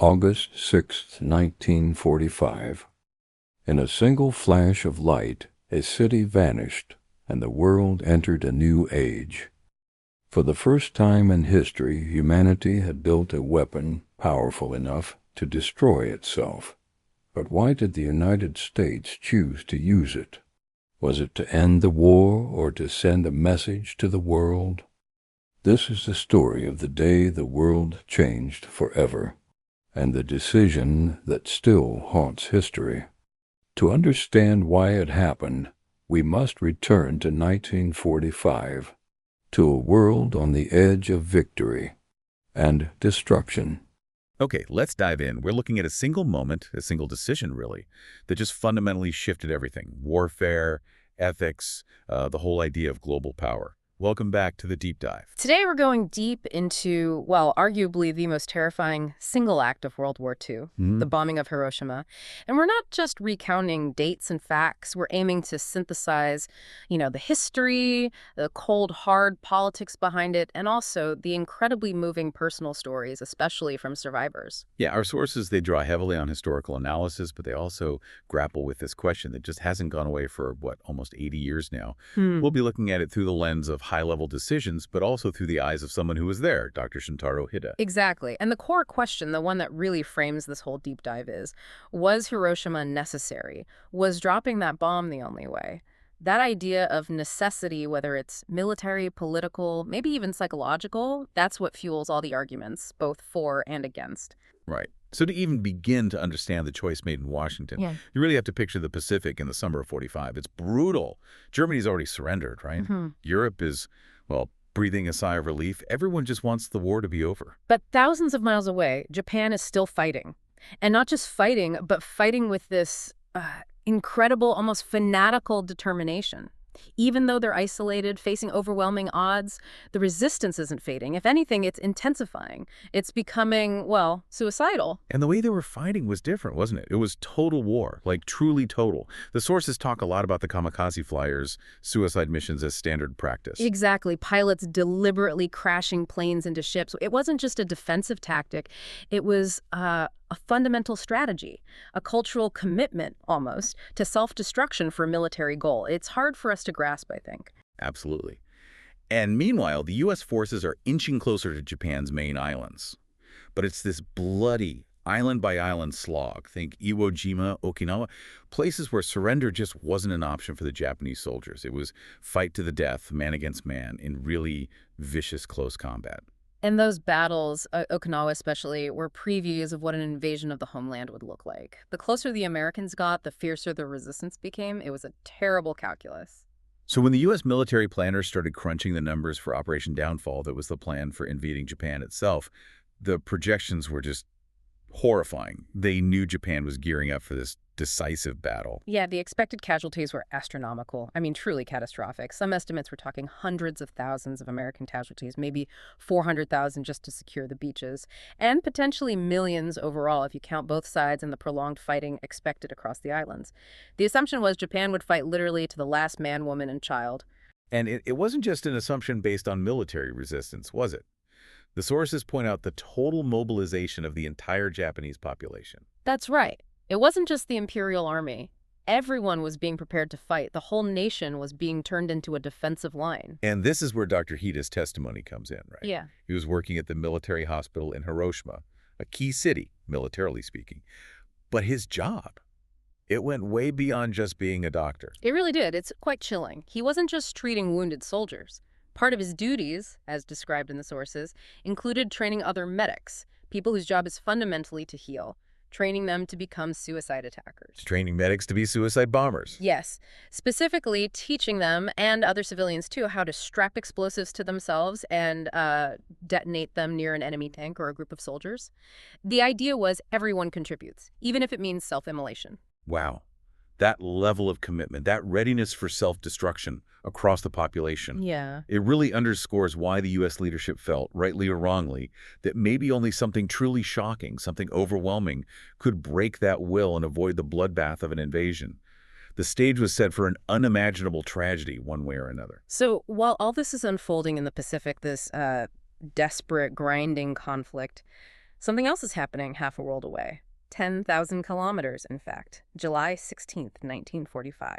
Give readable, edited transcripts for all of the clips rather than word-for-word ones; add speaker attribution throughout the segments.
Speaker 1: August 6, 1945. In a single flash of light, a city vanished, and the world entered a new age. For the first time in history, humanity had built a weapon powerful enough to destroy itself. But why did the United States choose to use it? Was it to end the war or to send a message to the world? This is the story of the day the world changed forever, and the decision that still haunts history. To understand why it happened, we must return to 1945, to a world on the edge of victory and destruction.
Speaker 2: Okay, let's dive in. We're looking at a single moment, a single decision, really, that just fundamentally shifted everything. Warfare, ethics, the whole idea of global power. Welcome back to the deep dive.
Speaker 3: Today we're going deep into, well, arguably the most terrifying single act of World War II, the bombing of Hiroshima. And we're not just recounting dates and facts. We're aiming to synthesize, the history, the cold, hard politics behind it, and also the incredibly moving personal stories, especially from survivors.
Speaker 2: Yeah, our sources, they draw heavily on historical analysis, but they also grapple with this question that just hasn't gone away for, almost 80 years now. We'll be looking at it through the lens of high-level decisions, but also through the eyes of someone who was there, Dr. Shintaro Hida.
Speaker 3: Exactly. And the core question, the one that really frames this whole deep dive is, was Hiroshima necessary? Was dropping that bomb the only way? That idea of necessity, whether it's military, political, maybe even psychological, that's what fuels all the arguments, both for and against.
Speaker 2: Right. So to even begin to understand the choice made in Washington, you really have to picture the Pacific in the summer of 45. It's brutal. Germany's already surrendered, right? Europe is, breathing a sigh of relief. Everyone just wants the war to be over.
Speaker 3: But thousands of miles away, Japan is still fighting. And not just fighting, but fighting with this incredible, almost fanatical determination. Even though they're isolated, facing overwhelming odds, the resistance isn't fading. If anything, it's intensifying. It's becoming, suicidal.
Speaker 2: And the way they were fighting was different, wasn't it? It was total war, like truly total. The sources talk a lot about the kamikaze flyers, suicide missions as standard practice.
Speaker 3: Exactly. Pilots deliberately crashing planes into ships. It wasn't just a defensive tactic. It was a fundamental strategy, a cultural commitment, almost, to self-destruction for a military goal. It's hard for us to grasp, I think.
Speaker 2: Absolutely. And meanwhile, the U.S. forces are inching closer to Japan's main islands. But it's this bloody, island-by-island slog. Think Iwo Jima, Okinawa, places where surrender just wasn't an option for the Japanese soldiers. It was fight to the death, man against man, in really vicious close combat.
Speaker 3: And those battles, Okinawa especially, were previews of what an invasion of the homeland would look like. The closer the Americans got, the fiercer the resistance became. It was a terrible calculus.
Speaker 2: So when the U.S. military planners started crunching the numbers for Operation Downfall, that was the plan for invading Japan itself, the projections were just horrifying. They knew Japan was gearing up for this decisive battle.
Speaker 3: Yeah, the expected casualties were astronomical. I mean, truly catastrophic. Some estimates were talking hundreds of thousands of American casualties, maybe 400,000 just to secure the beaches, and potentially millions overall if you count both sides and the prolonged fighting expected across the islands. The assumption was Japan would fight literally to the last man, woman, and child.
Speaker 2: And it wasn't just an assumption based on military resistance, was it? The sources point out the total mobilization of the entire Japanese population.
Speaker 3: That's right. It wasn't just the Imperial Army. Everyone was being prepared to fight. The whole nation was being turned into a defensive line.
Speaker 2: And this is where Dr. Hida's testimony comes in, right?
Speaker 3: Yeah.
Speaker 2: He was working at the military hospital in Hiroshima, a key city, militarily speaking. But his job, it went way beyond just being a doctor.
Speaker 3: It really did. It's quite chilling. He wasn't just treating wounded soldiers. Part of his duties, as described in the sources, included training other medics, people whose job is fundamentally to heal, training them to become suicide attackers.
Speaker 2: Training medics to be suicide bombers.
Speaker 3: Yes, specifically teaching them, and other civilians too, how to strap explosives to themselves and detonate them near an enemy tank or a group of soldiers. The idea was everyone contributes, even if it means self-immolation.
Speaker 2: Wow. That level of commitment, that readiness for self-destruction across the population.
Speaker 3: Yeah.
Speaker 2: It really underscores why the U.S. leadership felt, rightly or wrongly, that maybe only something truly shocking, something overwhelming, could break that will and avoid the bloodbath of an invasion. The stage was set for an unimaginable tragedy one way or another.
Speaker 3: So while all this is unfolding in the Pacific, this desperate, grinding conflict, Something else is happening half a world away. 10,000 kilometers, in fact. July 16th, 1945.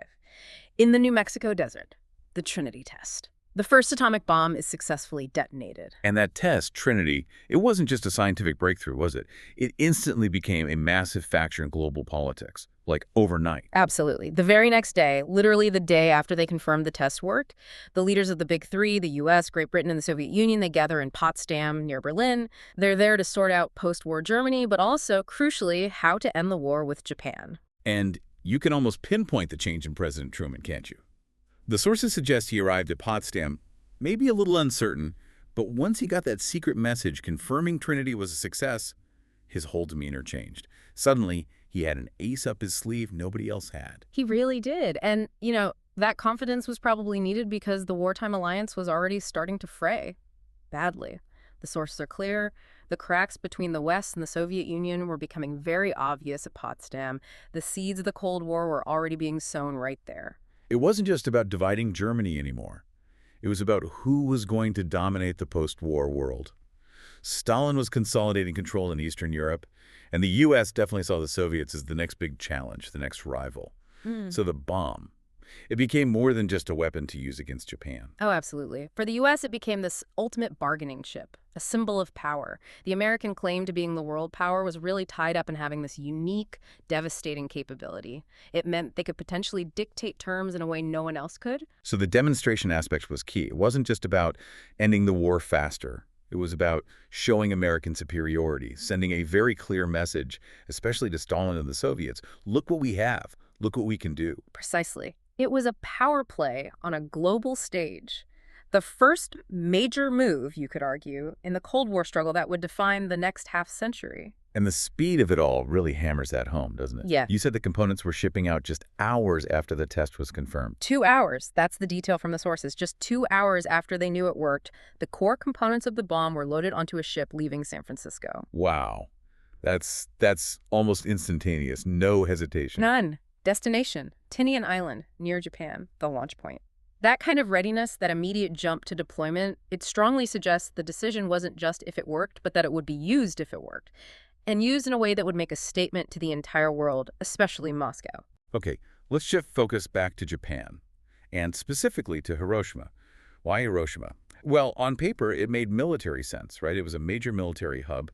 Speaker 3: In the New Mexico desert, the Trinity test. The first atomic bomb is successfully detonated.
Speaker 2: And that test, Trinity, it wasn't just a scientific breakthrough, was it? It instantly became a massive factor in global politics, like overnight.
Speaker 3: Absolutely. The very next day, literally the day after they confirmed the test worked, the leaders of the Big Three, the U.S., Great Britain, and the Soviet Union, they gather in Potsdam near Berlin. They're there to sort out post-war Germany, but also, crucially, how to end the war with Japan.
Speaker 2: And you can almost pinpoint the change in President Truman, can't you? The sources suggest he arrived at Potsdam, maybe a little uncertain, but once he got that secret message confirming Trinity was a success, his whole demeanor changed. Suddenly, he had an ace up his sleeve nobody else had.
Speaker 3: He really did. And, that confidence was probably needed because the wartime alliance was already starting to fray. Badly. The sources are clear. The cracks between the West and the Soviet Union were becoming very obvious at Potsdam. The seeds of the Cold War were already being sown right there.
Speaker 2: It wasn't just about dividing Germany anymore. It was about who was going to dominate the post-war world. Stalin was consolidating control in Eastern Europe, and the U.S. definitely saw the Soviets as the next big challenge, the next rival. So the bomb, it became more than just a weapon to use against Japan.
Speaker 3: Oh, absolutely. For the U.S., it became this ultimate bargaining chip, a symbol of power. The American claim to being the world power was really tied up in having this unique, devastating capability. It meant they could potentially dictate terms in a way no one else could.
Speaker 2: So the demonstration aspect was key. It wasn't just about ending the war faster. It was about showing American superiority, sending a very clear message, especially to Stalin and the Soviets. Look what we have. Look what we can do.
Speaker 3: Precisely. It was a power play on a global stage. The first major move, you could argue, in the Cold War struggle that would define the next half-century.
Speaker 2: And the speed of it all really hammers that home, doesn't it?
Speaker 3: Yeah.
Speaker 2: You said the components were shipping out just hours after the test was confirmed.
Speaker 3: 2 hours. That's the detail from the sources. Just 2 hours after they knew it worked, the core components of the bomb were loaded onto a ship leaving San Francisco.
Speaker 2: Wow. That's almost instantaneous. No hesitation.
Speaker 3: None. Destination, Tinian Island, near Japan, the launch point. That kind of readiness, that immediate jump to deployment, it strongly suggests the decision wasn't just if it worked, but that it would be used if it worked. And used in a way that would make a statement to the entire world, especially Moscow.
Speaker 2: Okay, let's shift focus back to Japan, and specifically to Hiroshima. Why Hiroshima? Well, on paper, it made military sense, right? It was a major military hub,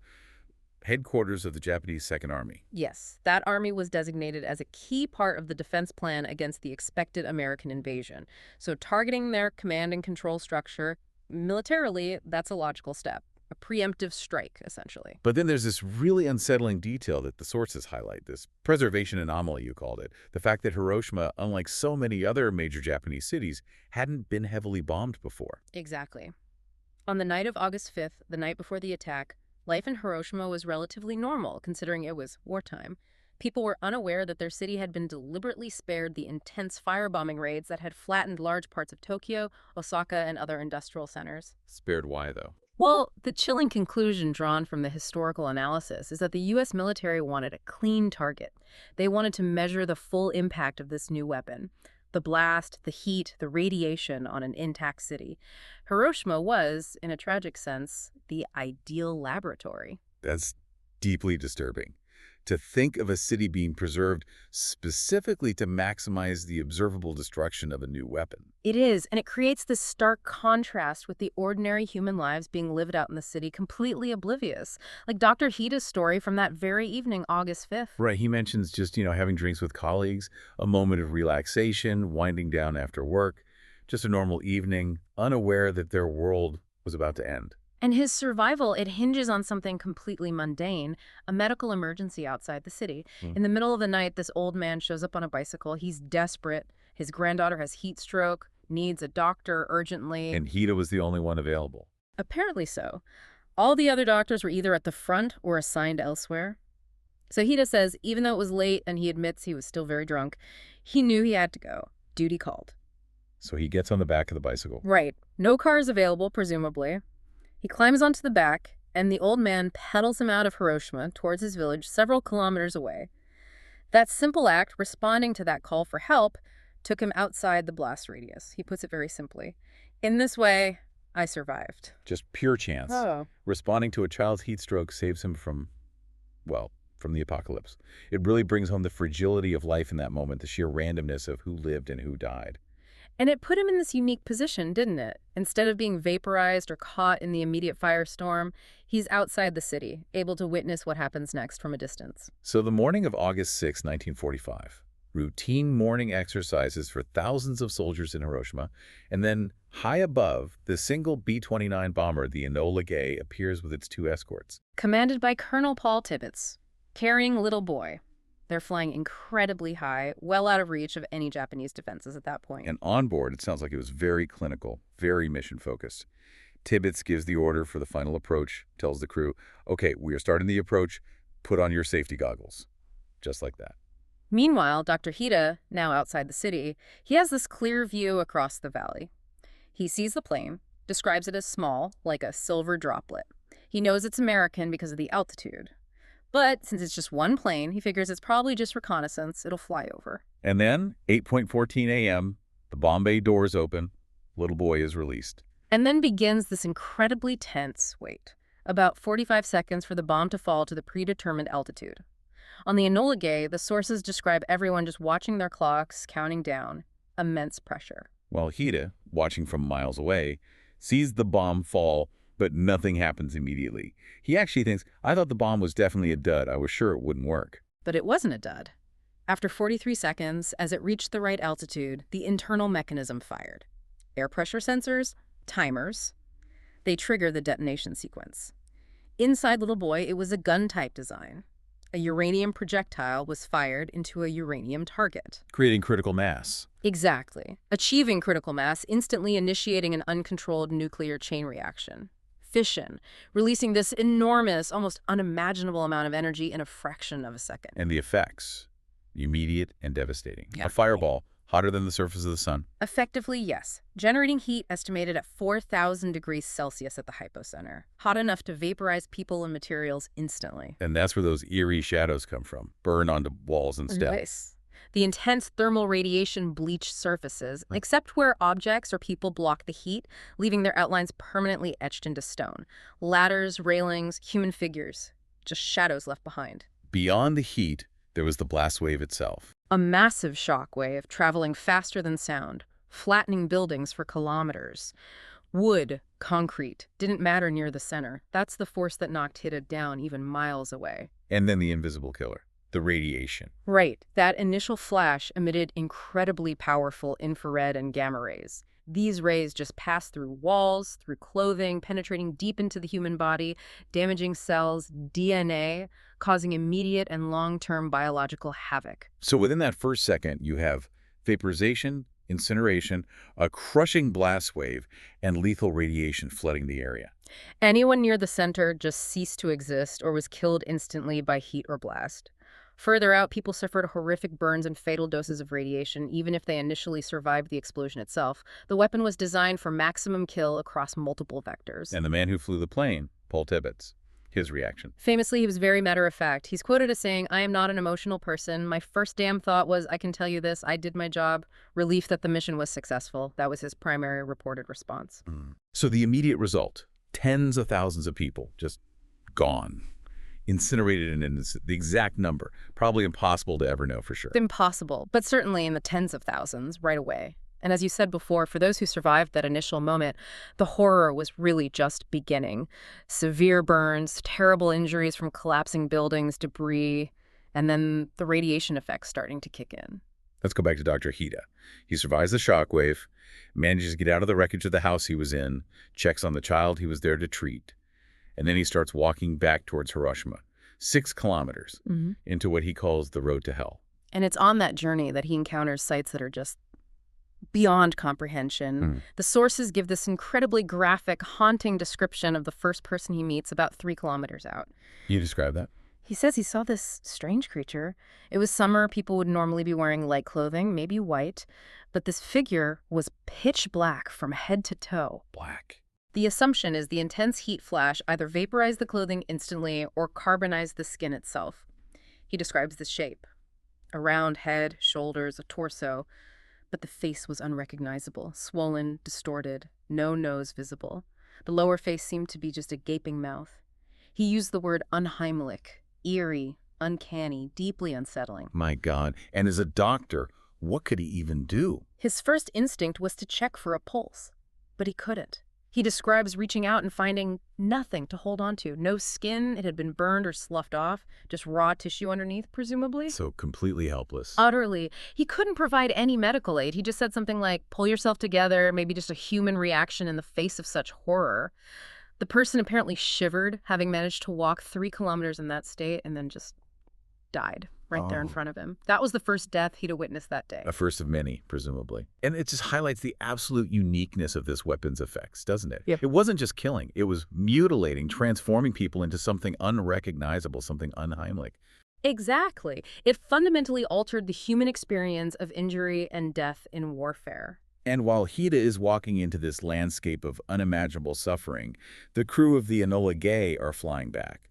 Speaker 2: headquarters of the Japanese Second Army.
Speaker 3: Yes, that army was designated as a key part of the defense plan against the expected American invasion. So targeting their command and control structure, militarily, that's a logical step. A preemptive strike, essentially.
Speaker 2: But then there's this really unsettling detail that the sources highlight, this preservation anomaly, you called it. The fact that Hiroshima, unlike so many other major Japanese cities, hadn't been heavily bombed before.
Speaker 3: Exactly. On the night of August 5th, the night before the attack, life in Hiroshima was relatively normal, considering it was wartime. People were unaware that their city had been deliberately spared the intense firebombing raids that had flattened large parts of Tokyo, Osaka, and other industrial centers.
Speaker 2: Spared why, though?
Speaker 3: Well, the chilling conclusion drawn from the historical analysis is that the U.S. military wanted a clean target. They wanted to measure the full impact of this new weapon. The blast, the heat, the radiation on an intact city. Hiroshima was, in a tragic sense, the ideal laboratory.
Speaker 2: That's deeply disturbing. To think of a city being preserved specifically to maximize the observable destruction of a new weapon.
Speaker 3: It is, and it creates this stark contrast with the ordinary human lives being lived out in the city, completely oblivious. Like Dr. Hida's story from that very evening, August 5th.
Speaker 2: Right, he mentions just, having drinks with colleagues, a moment of relaxation, winding down after work, just a normal evening, unaware that their world was about to end.
Speaker 3: And his survival, it hinges on something completely mundane, a medical emergency outside the city. In the middle of the night, this old man shows up on a bicycle. He's desperate. His granddaughter has heat stroke, needs a doctor urgently.
Speaker 2: And Hida was the only one available.
Speaker 3: Apparently so. All the other doctors were either at the front or assigned elsewhere. So Hida says, even though it was late and he admits he was still very drunk, he knew he had to go. Duty called.
Speaker 2: So he gets on the back of the bicycle.
Speaker 3: Right. No cars available, presumably. He climbs onto the back, and the old man pedals him out of Hiroshima towards his village several kilometers away. That simple act, responding to that call for help, took him outside the blast radius. He puts it very simply. In this way, I survived.
Speaker 2: Just pure chance.
Speaker 3: Oh.
Speaker 2: Responding to a child's heat stroke saves him from, well, from the apocalypse. It really brings home the fragility of life in that moment, the sheer randomness of who lived and who died.
Speaker 3: And it put him in this unique position, didn't it? Instead of being vaporized or caught in the immediate firestorm, he's outside the city, able to witness what happens next from a distance.
Speaker 2: So the morning of August 6, 1945, routine morning exercises for thousands of soldiers in Hiroshima, and then high above, the single B-29 bomber, the Enola Gay, appears with its 2 escorts.
Speaker 3: Commanded by Colonel Paul Tibbets, carrying Little Boy. They're flying incredibly high, well out of reach of any Japanese defenses at that point.
Speaker 2: And on board, it sounds like it was very clinical, very mission-focused. Tibbets gives the order for the final approach, tells the crew, okay, we are starting the approach, put on your safety goggles. Just like that.
Speaker 3: Meanwhile, Dr. Hida, now outside the city, he has this clear view across the valley. He sees the plane, describes it as small, like a silver droplet. He knows it's American because of the altitude. But since it's just one plane, he figures it's probably just reconnaissance. It'll fly over.
Speaker 2: And then, 8:14 a.m., the bomb bay doors open. Little Boy is released.
Speaker 3: And then begins this incredibly tense wait. About 45 seconds for the bomb to fall to the predetermined altitude. On the Enola Gay, the sources describe everyone just watching their clocks, counting down. Immense pressure.
Speaker 2: While Hida, watching from miles away, sees the bomb fall, but nothing happens immediately. He actually thinks, I thought the bomb was definitely a dud. I was sure it wouldn't work.
Speaker 3: But it wasn't a dud. After 43 seconds, as it reached the right altitude, the internal mechanism fired. Air pressure sensors, timers. They trigger the detonation sequence. Inside Little Boy, it was a gun-type design. A uranium projectile was fired into a uranium target.
Speaker 2: Creating critical mass.
Speaker 3: Exactly. Achieving critical mass, instantly initiating an uncontrolled nuclear chain reaction. Fission, releasing this enormous, almost unimaginable amount of energy in a fraction of a second.
Speaker 2: And the effects, immediate and devastating.
Speaker 3: Yeah.
Speaker 2: A fireball, hotter than the surface of the sun.
Speaker 3: Effectively, yes. Generating heat estimated at 4,000 degrees Celsius at the hypocenter. Hot enough to vaporize people and materials instantly.
Speaker 2: And that's where those eerie shadows come from. Burn onto walls and steps.
Speaker 3: Nice. The intense thermal radiation bleached surfaces, except where objects or people block the heat, leaving their outlines permanently etched into stone. Ladders, railings, human figures. Just shadows left behind.
Speaker 2: Beyond the heat, there was the blast wave itself.
Speaker 3: A massive shock wave traveling faster than sound, flattening buildings for kilometers. Wood, concrete, didn't matter near the center. That's the force that knocked Hida down even miles away.
Speaker 2: And then the invisible killer, the radiation.
Speaker 3: Right. That initial flash emitted incredibly powerful infrared and gamma rays. These rays just pass through walls, through clothing, penetrating deep into the human body, damaging cells, DNA, causing immediate and long-term biological havoc.
Speaker 2: So within that first second, you have vaporization, incineration, a crushing blast wave, and lethal radiation flooding the area.
Speaker 3: Anyone near the center just ceased to exist or was killed instantly by heat or blast. Further out, people suffered horrific burns and fatal doses of radiation, even if they initially survived the explosion itself. The weapon was designed for maximum kill across multiple vectors.
Speaker 2: And the man who flew the plane, Paul Tibbets, his reaction.
Speaker 3: Famously, he was very matter-of-fact. He's quoted as saying, "I am not an emotional person. My first damn thought was, I can tell you this, I did my job. Relief that the mission was successful." That was his primary reported response.
Speaker 2: So the immediate result, tens of thousands of people just gone. Incinerated in the exact number. Probably impossible to ever know for sure.
Speaker 3: It's impossible, but certainly in the tens of thousands right away. And as you said before, for those who survived that initial moment, the horror was really just beginning. Severe burns, terrible injuries from collapsing buildings, debris, and then the radiation effects starting to kick in.
Speaker 2: Let's go back to Dr. Hida. He survives the shockwave, manages to get out of the wreckage of the house he was in, checks on the child he was there to treat, and then he starts walking back towards Hiroshima, 6 kilometers into what he calls the road to hell.
Speaker 3: And it's on that journey that he encounters sights that are just beyond comprehension. The sources give this incredibly graphic, haunting description of the first person he meets about 3 kilometers out.
Speaker 2: You describe that?
Speaker 3: He says he saw this strange creature. It was summer. People would normally be wearing light clothing, maybe white, but this figure was pitch black from head to toe.
Speaker 2: Black.
Speaker 3: The assumption is the intense heat flash either vaporized the clothing instantly or carbonized the skin itself. He describes the shape. A round head, shoulders, a torso, But the face was unrecognizable, swollen, distorted, no nose visible. The lower face seemed to be just a gaping mouth. He used the word unheimlich, eerie, uncanny, deeply unsettling.
Speaker 2: My God. And as a doctor, what could he even do?
Speaker 3: His first instinct was to check for a pulse, but he couldn't. He describes reaching out and finding nothing to hold on to. No skin, it had been burned or sloughed off, just raw tissue underneath, presumably.
Speaker 2: So completely helpless.
Speaker 3: Utterly. He couldn't provide any medical aid. He just said something like, pull yourself together, maybe just a human reaction in the face of such horror. The person apparently shivered, having managed to walk 3 kilometers in that state, and then just died right there in front of him. That was the first death he'd have witnessed that day.
Speaker 2: A first of many, presumably. And it just highlights the absolute uniqueness of this weapon's effects, doesn't it?
Speaker 3: Yep.
Speaker 2: It wasn't just killing. It was mutilating, transforming people into something unrecognizable, something unheimlich.
Speaker 3: Exactly. It fundamentally altered the human experience of injury and death in warfare.
Speaker 2: And while Hida is walking into this landscape of unimaginable suffering, the crew of the Enola Gay are flying back.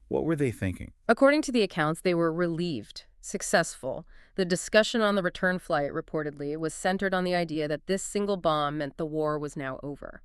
Speaker 2: What were they thinking?
Speaker 3: According to the accounts, they were relieved, successful. The discussion on the return flight, reportedly, was centered on the idea that this single bomb meant the war was now over,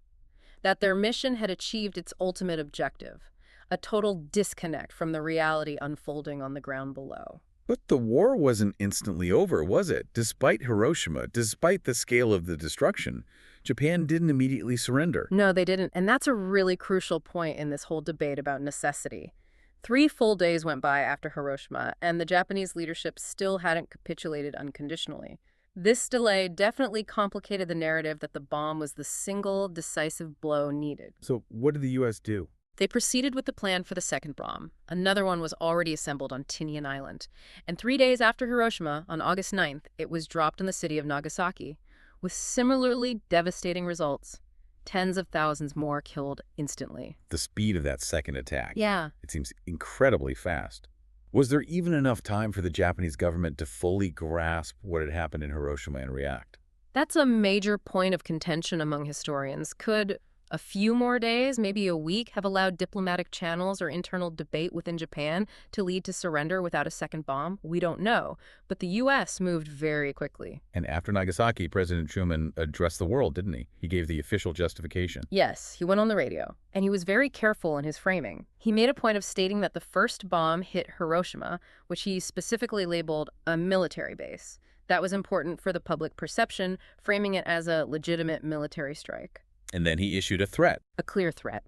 Speaker 3: that their mission had achieved its ultimate objective, a total disconnect from the reality unfolding on the ground below.
Speaker 2: But the war wasn't instantly over, was it? Despite Hiroshima, despite the scale of the destruction, Japan didn't immediately surrender.
Speaker 3: No, they didn't. And that's a really crucial point in this whole debate about necessity. 3 full days went by after Hiroshima, and the Japanese leadership still hadn't capitulated unconditionally. This delay definitely complicated the narrative that the bomb was the single decisive blow needed.
Speaker 2: So what did the U.S. do?
Speaker 3: They proceeded with the plan for the second bomb. Another one was already assembled on Tinian Island. And 3 days after Hiroshima, on August 9th, it was dropped in the city of Nagasaki, with similarly devastating results. Tens of thousands more killed instantly.
Speaker 2: The speed of that second attack.
Speaker 3: Yeah.
Speaker 2: It seems incredibly fast. Was there even enough time for the Japanese government to fully grasp what had happened in Hiroshima and react?
Speaker 3: That's a major point of contention among historians. Could a few more days, maybe a week, have allowed diplomatic channels or internal debate within Japan to lead to surrender without a second bomb? We don't know. But the U.S. moved very quickly.
Speaker 2: And after Nagasaki, President Truman addressed the world, didn't he? He gave the official justification.
Speaker 3: Yes, he went on the radio, and he was very careful in his framing. He made a point of stating that the first bomb hit Hiroshima, which he specifically labeled a military base. That was important for the public perception, framing it as a legitimate military strike.
Speaker 2: And then he issued a threat.
Speaker 3: A clear threat.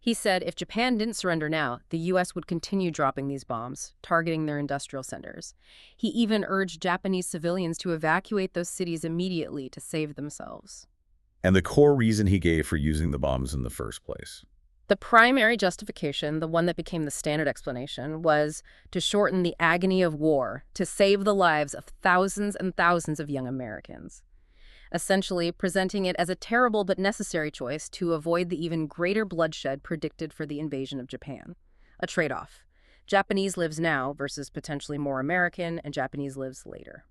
Speaker 3: He said if Japan didn't surrender now, the U.S. would continue dropping these bombs, targeting their industrial centers. He even urged Japanese civilians to evacuate those cities immediately to save themselves.
Speaker 2: And the core reason he gave for using the bombs in the first place.
Speaker 3: The primary justification, the one that became the standard explanation, was to shorten the agony of war, to save the lives of thousands and thousands of young Americans. Essentially presenting it as a terrible but necessary choice to avoid the even greater bloodshed predicted for the invasion of Japan. A trade-off. Japanese lives now versus potentially more American, and Japanese lives later.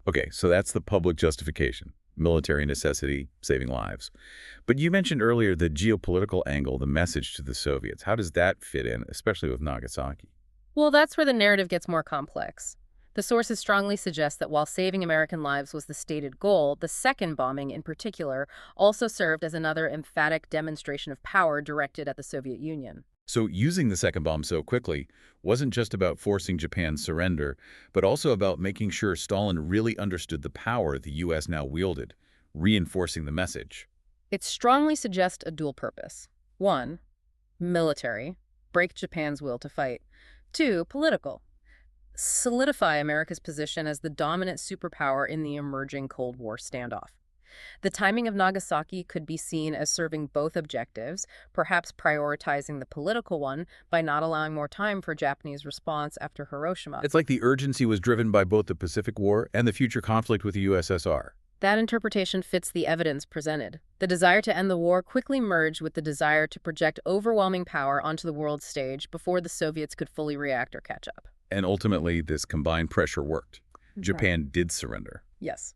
Speaker 2: Okay, so that's the public justification. Military necessity, saving lives. But you mentioned earlier the geopolitical angle, the message to the Soviets. How does that fit in, especially with Nagasaki?
Speaker 3: Well, that's where the narrative gets more complex. The sources strongly suggest that while saving American lives was the stated goal, the second bombing in particular also served as another emphatic demonstration of power directed at the Soviet Union.
Speaker 2: So using the second bomb so quickly wasn't just about forcing Japan's surrender, but also about making sure Stalin really understood the power the U.S. now wielded, reinforcing the message.
Speaker 3: It strongly suggests a dual purpose. 1, military, break Japan's will to fight. 2, political, solidify America's position as the dominant superpower in the emerging Cold War standoff. The timing of Nagasaki could be seen as serving both objectives, perhaps prioritizing the political one by not allowing more time for Japanese response after Hiroshima.
Speaker 2: It's like the urgency was driven by both the Pacific War and the future conflict with the USSR.
Speaker 3: That interpretation fits the evidence presented. The desire to end the war quickly merged with the desire to project overwhelming power onto the world stage before the Soviets could fully react or catch up.
Speaker 2: And ultimately, this combined pressure worked. Japan did surrender.
Speaker 3: Yes.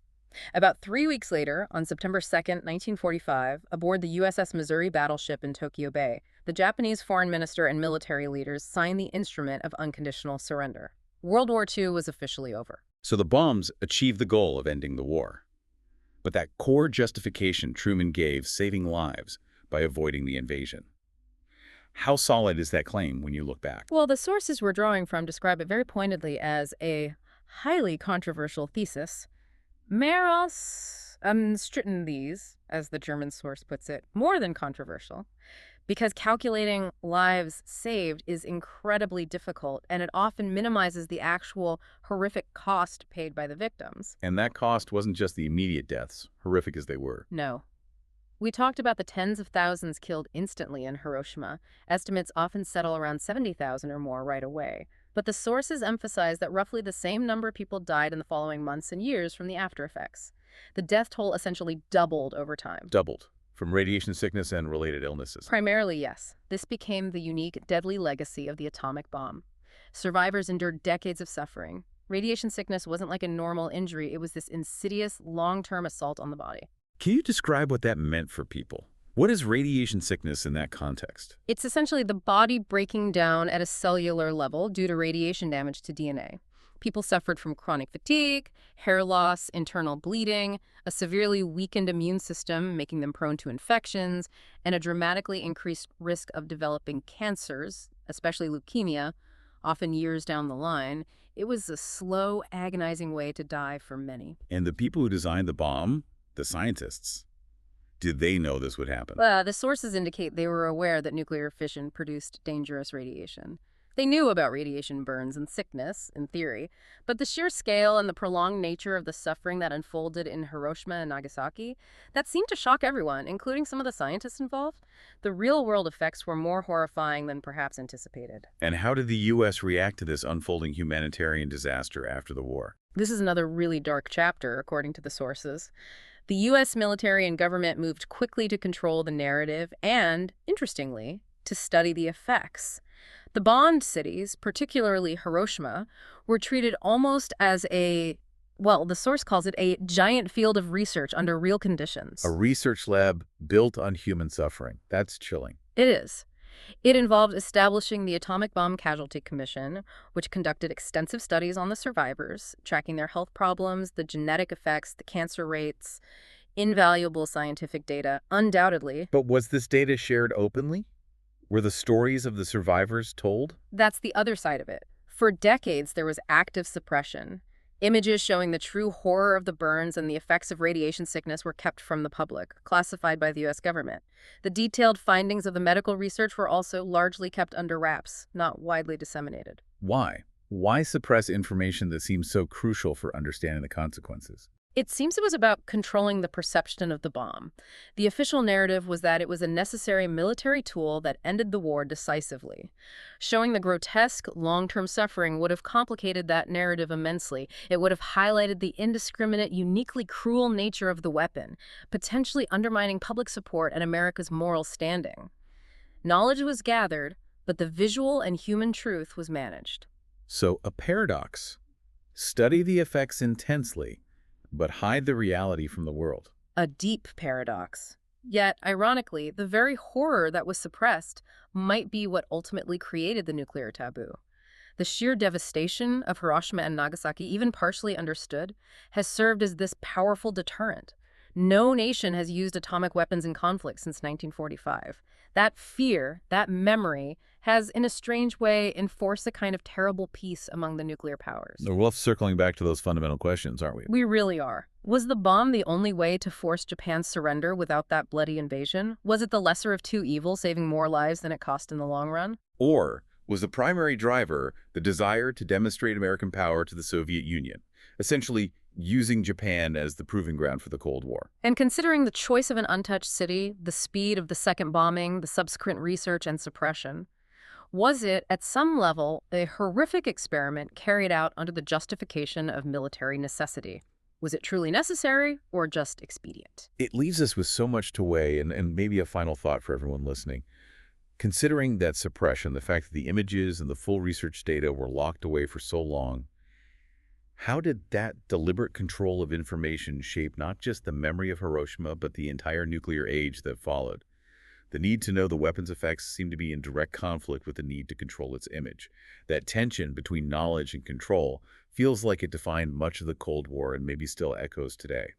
Speaker 3: About 3 weeks later, on September 2nd, 1945, aboard the USS Missouri battleship in Tokyo Bay, the Japanese foreign minister and military leaders signed the instrument of unconditional surrender. World War II was officially over.
Speaker 2: So the bombs achieved the goal of ending the war. but that core justification Truman gave, saving lives by avoiding the invasion. How solid is that claim when you look back?
Speaker 3: Well, the sources we're drawing from describe it very pointedly as a highly controversial thesis. Meros umstritten these, as the German source puts it, more than controversial, because calculating lives saved is incredibly difficult, and it often minimizes the actual horrific cost paid by the victims.
Speaker 2: And that cost wasn't just the immediate deaths, horrific as they were.
Speaker 3: No. We talked about the tens of thousands killed instantly in Hiroshima. Estimates often settle around 70,000 or more right away. But the sources emphasize that roughly the same number of people died in the following months and years from the after effects. The death toll essentially doubled over time.
Speaker 2: Doubled. From radiation sickness and related illnesses.
Speaker 3: Primarily, yes. This became the unique, deadly legacy of the atomic bomb. Survivors endured decades of suffering. Radiation sickness wasn't like a normal injury. It was this insidious, long-term assault on the body.
Speaker 2: Can you describe what that meant for people? What is radiation sickness in that context?
Speaker 3: It's essentially the body breaking down at a cellular level due to radiation damage to DNA. People suffered from chronic fatigue, hair loss, internal bleeding, a severely weakened immune system, making them prone to infections, and a dramatically increased risk of developing cancers, especially leukemia, often years down the line. It was a slow, agonizing way to die for many.
Speaker 2: And the people who designed the bomb, the scientists, did they know this would happen?
Speaker 3: The sources indicate they were aware that nuclear fission produced dangerous radiation. They knew about radiation burns and sickness, in theory, but the sheer scale and the prolonged nature of the suffering that unfolded in Hiroshima and Nagasaki, that seemed to shock everyone, including some of the scientists involved. The real-world effects were more horrifying than perhaps anticipated.
Speaker 2: And how did the U.S. react to this unfolding humanitarian disaster after the war?
Speaker 3: This is another really dark chapter, according to the sources. The U.S. military and government moved quickly to control the narrative and, interestingly, to study the effects. The bombed cities, particularly Hiroshima, were treated almost as the source calls it a giant field of research under real conditions.
Speaker 2: A research lab built on human suffering. That's chilling.
Speaker 3: It is. It involved establishing the Atomic Bomb Casualty Commission, which conducted extensive studies on the survivors, tracking their health problems, the genetic effects, the cancer rates, invaluable scientific data, undoubtedly.
Speaker 2: But was this data shared openly? Were the stories of the survivors told?
Speaker 3: That's the other side of it. For decades, there was active suppression. Images showing the true horror of the burns and the effects of radiation sickness were kept from the public, classified by the U.S. government. The detailed findings of the medical research were also largely kept under wraps, not widely disseminated.
Speaker 2: Why? Why suppress information that seems so crucial for understanding the consequences?
Speaker 3: It seems it was about controlling the perception of the bomb. The official narrative was that it was a necessary military tool that ended the war decisively. Showing the grotesque, long-term suffering would have complicated that narrative immensely. It would have highlighted the indiscriminate, uniquely cruel nature of the weapon, potentially undermining public support and America's moral standing. Knowledge was gathered, but the visual and human truth was managed.
Speaker 2: So, a paradox. Study the effects intensely, but hide the reality from the world.
Speaker 3: A deep paradox. Yet, ironically, the very horror that was suppressed might be what ultimately created the nuclear taboo. The sheer devastation of Hiroshima and Nagasaki, even partially understood, has served as this powerful deterrent. No nation has used atomic weapons in conflict since 1945. That fear, that memory, has, in a strange way, enforced a kind of terrible peace among the nuclear powers.
Speaker 2: We're circling back to those fundamental questions, aren't we?
Speaker 3: We really are. Was the bomb the only way to force Japan's surrender without that bloody invasion? Was it the lesser of two evils, saving more lives than it cost in the long run?
Speaker 2: Or was the primary driver the desire to demonstrate American power to the Soviet Union, essentially using Japan as the proving ground for the Cold War?
Speaker 3: And considering the choice of an untouched city, the speed of the second bombing, the subsequent research and suppression, was it, at some level, a horrific experiment carried out under the justification of military necessity? Was it truly necessary or just expedient?
Speaker 2: It leaves us with so much to weigh, and maybe a final thought for everyone listening. Considering that suppression, the fact that the images and the full research data were locked away for so long, how did that deliberate control of information shape not just the memory of Hiroshima, but the entire nuclear age that followed? The need to know the weapon's effects seemed to be in direct conflict with the need to control its image. That tension between knowledge and control feels like it defined much of the Cold War and maybe still echoes today.